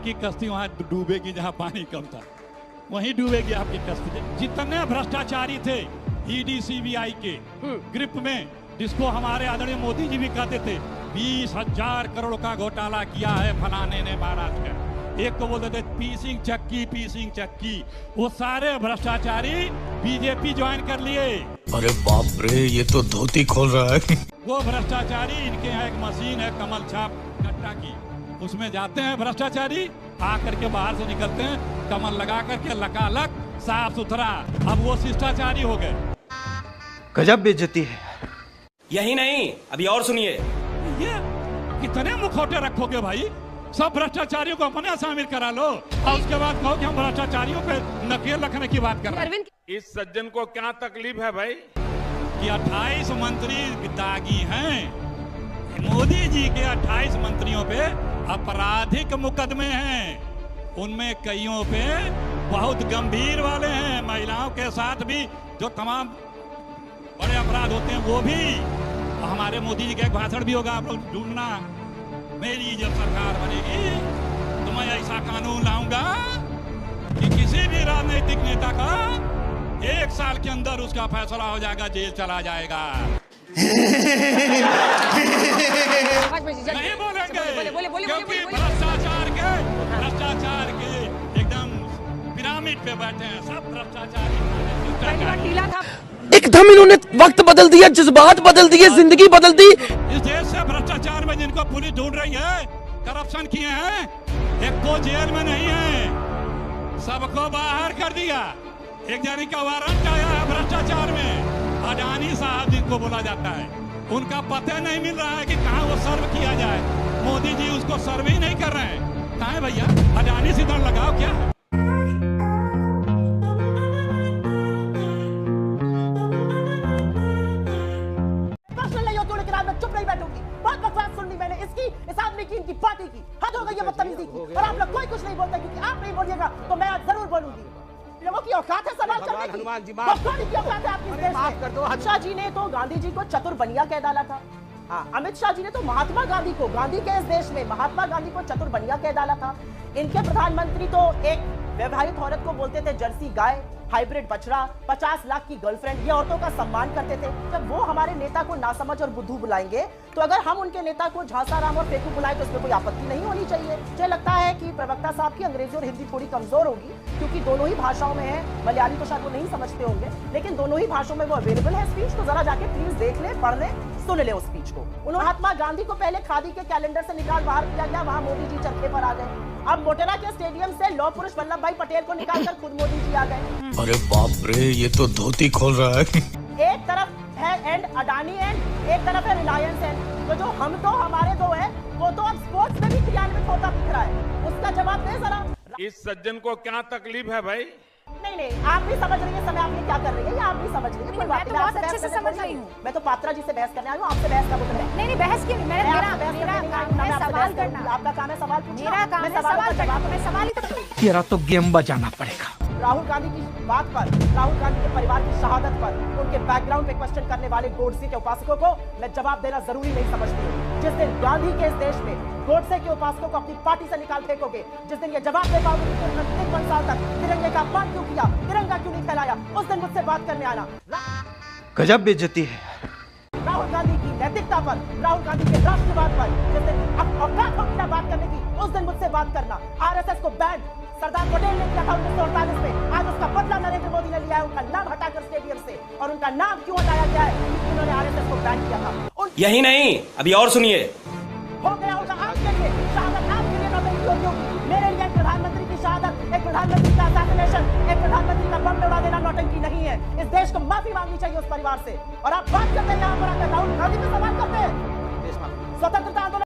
आपकी कश्ती वहां डूबेगी जहां पानी कम था, वहीं डूबेगी आपकी कश्ती। जितने भ्रष्टाचारी थे ईडी सीबीआई के ग्रिप में, जिसको हमारे आदरणीय मोदी जी भी कहते थे 20,000 करोड़ का घोटाला किया है फलाने ने महाराष्ट्र का, एक को बोलते थे पीसिंग चक्की, वो सारे भ्रष्टाचारी बीजेपी ज्वाइन कर लिए। अरे बाप रे, ये तो धोती खोल रहा है। वो भ्रष्टाचारी, इनके यहाँ एक मशीन है कमल छाप कट्टा की, उसमें जाते हैं भ्रष्टाचारी, आकर के बाहर से निकलते हैं कमल लगा करके लकालक साफ सुथरा। अब वो शिष्टाचारी हो गए। गजब बेइज्जती है। यही नहीं, अभी और सुनिए। ये कितने मुखौटे रखोगे भाई? सब भ्रष्टाचारियों को अपने शामिल करा लो और उसके बाद कहो कि हम भ्रष्टाचारियों पे नकेल रखने की बात कर रहे हैं। इस सज्जन को क्या तकलीफ है भाई कि 28 मंत्री दागी हैं। मोदी जी के 28 मंत्रियों पे आपराधिक मुकदमे हैं, उनमें कईयों पे बहुत गंभीर वाले हैं। महिलाओं के साथ भी जो तमाम बड़े अपराध होते हैं वो भी। हमारे मोदी जी का एक भाषण भी होगा, आप लोग ढूंढना। मेरी जब सरकार बनेगी तो मैं ऐसा कानून लाऊंगा कि किसी भी राजनीतिक नेता का 1 साल के अंदर उसका फैसला हो जाएगा, जेल चला जाएगा। नहीं बोलेंगे क्योंकि भ्रष्टाचार के एकदम पिरामिड पे बैठे हैं सब भ्रष्टाचारी। एकदम इन्होंने वक्त बदल दिया, जज्बात बदल दिए, जिंदगी बदल दी। इस देश से भ्रष्टाचार में जिनको पुलिस ढूंढ रही है, करप्शन किए हैं, एक को जेल में नहीं है, सबको बाहर कर दिया। एक जानी का वारंट आया है भ्रष्टाचार में, अडानी साहब जिनको बोला जाता है, उनका पता नहीं मिल रहा है कि कहाँ वो सर्व किया जाए। मोदी जी उसको सर्व ही नहीं कर रहे हैं। कहाँ है भैया? अडानी से दर लगाओ क्या? चुप नहीं बैठूंगी। बहुत बकवास सुननी मैंने इसकी, इस आदमी की, इनकी पार्टी की। हद हो गई है बदतमीजी की। और आप लोग कोई कुछ नहीं बोलते क्योंकि आप नहीं बोलिएगा तो मैं आज जरूर बोलूंगी। लोगों की औकात है सवाल करने की। हनुमान जी माफ औकात है आपकी इस देश में। अमित शाह जी ने तो गांधी जी को चतुर बनिया कह डाला था। हाँ, अमित शाह जी ने तो महात्मा गांधी को, गांधी के इस देश में महात्मा गांधी को चतुर बनिया कह डाला था। इनके प्रधानमंत्री तो एक विवाहित औरत को बोलते थे जर्सी गाय, हाइब्रिड बछड़ा, 50 लाख की गर्लफ्रेंड। ये औरतों का सम्मान करते थे। जब वो हमारे नेता को नासमझ और बुद्धू बुलाएंगे तो अगर हम उनके नेता को झांसा राम और फेकू बुलाएं तो इसमें कोई आपत्ति नहीं होनी चाहिए। मुझे लगता है कि प्रवक्ता साहब की अंग्रेजी और हिंदी थोड़ी कमजोर होगी क्योंकि दोनों ही भाषाओं में है। मलयाली तो शायद वो नहीं समझते होंगे, लेकिन दोनों ही भाषाओं में वो अवेलेबल है स्पीच। तो जरा जाके प्लीज देख ले, पढ़ ले, सुन ले उस स्पीच को। उन्होंने महात्मा गांधी को पहले खादी के कैलेंडर से निकाल बाहर किया गया, वहां मोदी जी चरखे पर आ गए। अब मोटेरा के स्टेडियम से लौह पुरुष वल्लभ भाई पटेल को निकालकर खुद मोदी जी आ गए। अरे बाप रे, ये तो धोती खोल रहा है। एक तरफ है एंड अडानी एंड, एक तरफ है रिलायंस एंड। तो जो हम तो हमारे दो है वो तो अब स्पोर्ट्स में भी क्रियान्वित होता दिख रहा है। उसका जवाब दे जरा। इस सज्जन को क्या तकलीफ है भाई? नहीं, आप भी समझ रही है समय आपने क्या कर रही है, या आप भी समझ रही है? मैं तो बहुत अच्छे से समझ रही हूँ। मैं तो पात्रा जी से बहस करने आई हूँ, आपसे बहस का मतलब है? नहीं, बहस क्यों नहीं? मेरा काम है सवाल करना। आपका काम है सवाल पूछना। मेरा काम है सवाल करना। मैं सवाल ही तो तेरा तो गेम बजाना पड़ेगा। राहुल गांधी की बात पर, राहुल गांधी के परिवार की शहादत पर, उनके बैकग्राउंड पे क्वेश्चन करने वाले गोडसे के उपासकों को मैं जवाब देना जरूरी नहीं समझती हूँ। जिस दिन गांधी के इस देश में गोडसे के उपासकों को अपनी पार्टी से निकाल फेंकोगे, जिस दिन ये जवाब दे पाओगे कि तुमने 53 साल तक तिरंगे का अपमान क्यों किया, तिरंगा क्यों नहीं फैलाया, उस दिन मुझसे बात करने आना। गजब बेइज्जती है। राहुल गांधी की नैतिकता पर, राहुल गांधी के राष्ट्रवाद पर जिस दिन औकात होगी ना बात करने की, उस दिन मुझसे बात करना। आरएसएस को बैन सरदार पटेल ने किया था 1948 में, आज उसका बदला नरेंद्र मोदी ने लिया है। उनका नाम हटाकर स्टेडियम से, और उनका नाम क्यों हटाया गया है? उन्होंने आरएसएस को बैन किया था। यही नहीं, अभी और सुनिए। हो गया उनका आपके लिए शहादत, आपके लिए नौटंकी होगी। मेरे लिए प्रधानमंत्री की शहादत, एक प्रधानमंत्री का असैसिनेशन, एक प्रधानमंत्री का बम उड़ा देना नौटंकी नहीं है। इस देश को माफी मांगनी चाहिए उस परिवार से। और आप बात करते हैं यहाँ पर आकर राहुल गांधी पे सवाल करते हैं। स्वतंत्रता